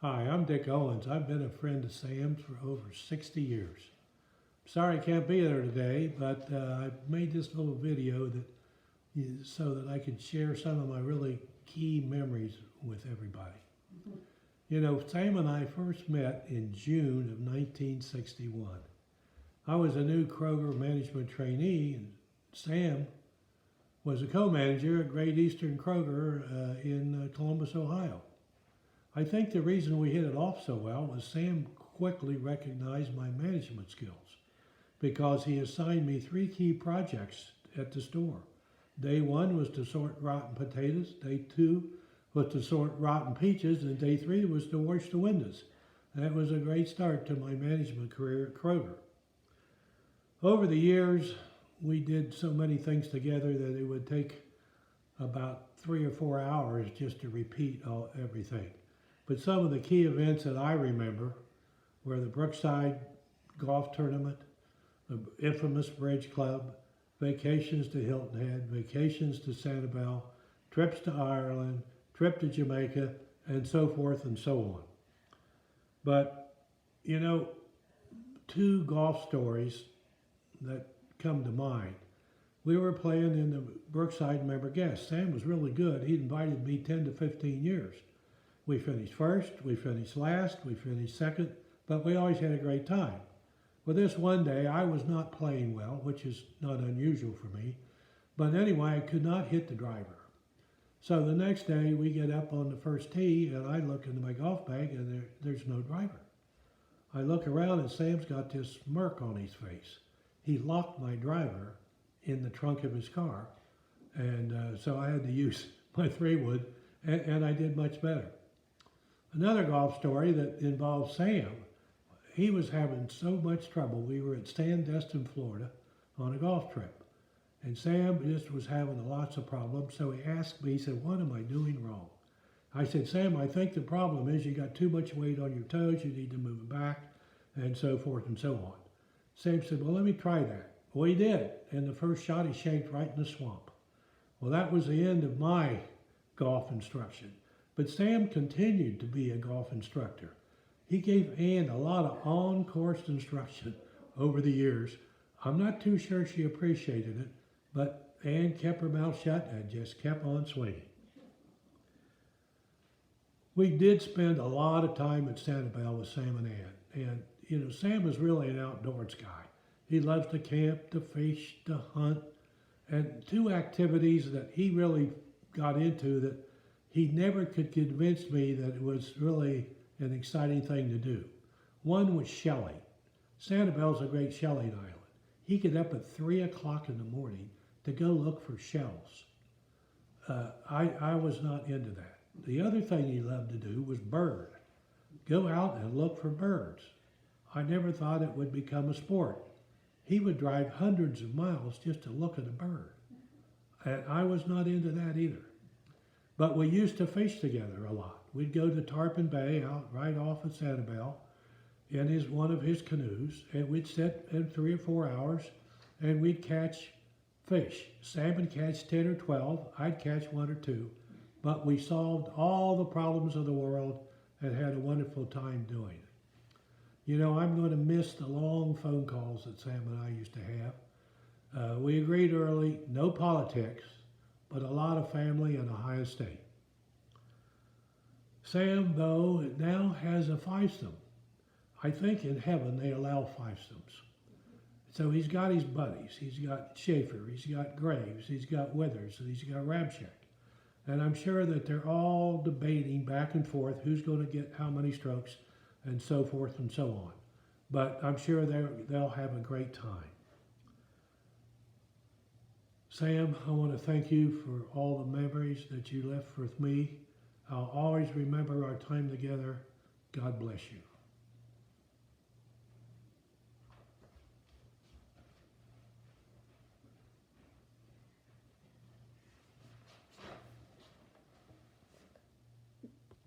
Hi, I'm Dick Owens. I've been a friend of Sam's for over 60 years. Sorry I can't be there today, but I made this little video so that I could share some of my really key memories with everybody. You know, Sam and I first met in June of 1961. I was a new Kroger management trainee, and Sam was a co-manager at Great Eastern Kroger in Columbus, Ohio. I think the reason we hit it off so well was Sam quickly recognized my management skills because he assigned me 3 key projects at the store. Day 1 was to sort rotten potatoes, day 2 was to sort rotten peaches, and day 3 was to wash the windows. That was a great start to my management career at Kroger. Over the years, we did so many things together that it would take about 3 or 4 hours just to repeat everything. But some of the key events that I remember were the Brookside Golf Tournament, the infamous Bridge Club, vacations to Hilton Head, vacations to Sanibel, trips to Ireland, trip to Jamaica, and so forth and so on. But, you know, 2 golf stories that come to mind. We were playing in the Brookside Member Guest. Sam was really good. He invited me 10 to 15 years. We finished first, we finished last, we finished second, but we always had a great time. Well, this one day I was not playing well, which is not unusual for me, but anyway, I could not hit the driver. So the next day we get up on the first tee and I look into my golf bag and there's no driver. I look around and Sam's got this smirk on his face. He locked my driver in the trunk of his car, and so I had to use my 3-wood, and I did much better. Another golf story that involves Sam, he was having so much trouble. We were at Sandestin, Florida on a golf trip, and Sam just was having lots of problems, so he asked me, he said, "What am I doing wrong?" I said, "Sam, I think the problem is you got too much weight on your toes, you need to move it back," and so forth and so on. Sam said, "Well, let me try that." Well, he did, and the first shot he shanked right in the swamp. Well, that was the end of my golf instruction. But Sam continued to be a golf instructor. He gave Ann a lot of on-course instruction over the years. I'm not too sure she appreciated it, but Ann kept her mouth shut and just kept on swinging. We did spend a lot of time at Sanibel with Sam and Ann. And, you know, Sam is really an outdoors guy. He loves to camp, to fish, to hunt, and 2 activities that he really got into that he never could convince me that it was really an exciting thing to do. One was shelling. Sanibel's a great shelling island. He get up at 3 o'clock in the morning to go look for shells. I was not into that. The other thing he loved to do was bird. Go out and look for birds. I never thought it would become a sport. He would drive hundreds of miles just to look at a bird. And I was not into that either. But we used to fish together a lot. We'd go to Tarpon Bay out right off of Sanibel in one of his canoes, and we'd sit in 3 or 4 hours and we'd catch fish. Sam would catch 10 or 12, I'd catch 1 or 2, but we solved all the problems of the world and had a wonderful time doing it. You know, I'm going to miss the long phone calls that Sam and I used to have. We agreed early, no politics, but a lot of family and a high estate. Sam, though, now has a 5-some. I think in heaven they allow 5-somes. So he's got his buddies. He's got Schaefer, he's got Graves, he's got Withers, and he's got Rabchak. And I'm sure that they're all debating back and forth who's going to get how many strokes and so forth and so on. But I'm sure they'll have a great time. Sam, I want to thank you for all the memories that you left with me. I'll always remember our time together. God bless you.